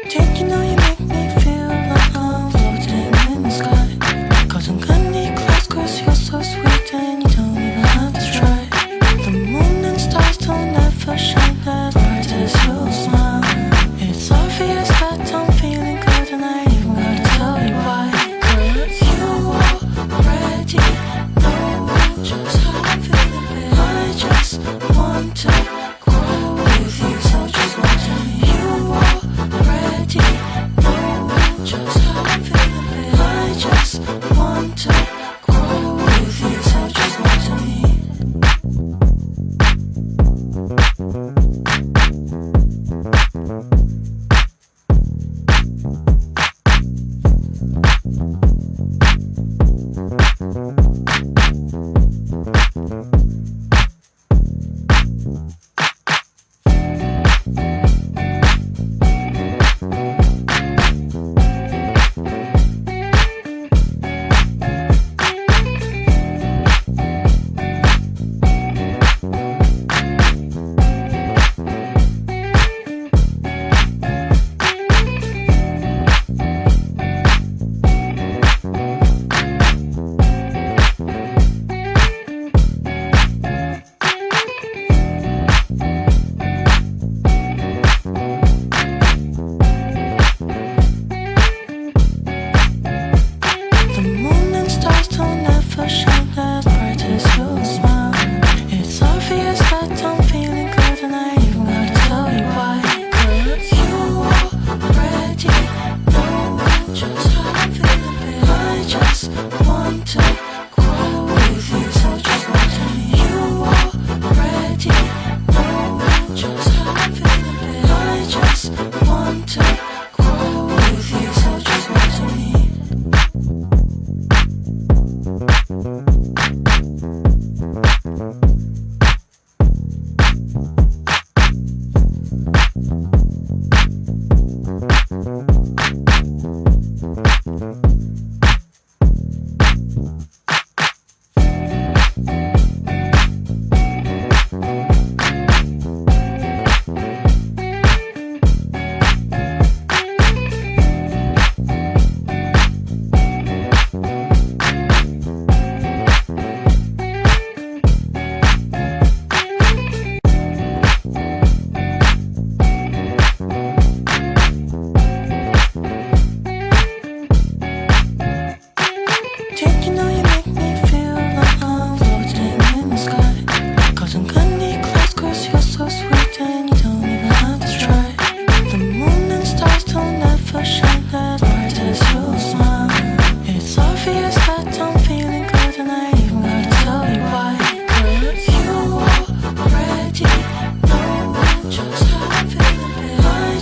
Did you know you make me feel like I'm floating in the sky? Cause I'm gonna close cause you're so sweet and you don't even have to try. The moon and stars don't ever shine as bright as your smile. It's obvious that I'm feeling good and I even gotta tell you why. Cause you already know just how I'm feeling. I just want to grow with you, so just watch me. You already know just how I'm feeling. I just want to grow with you, so just watch me.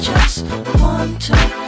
Just want to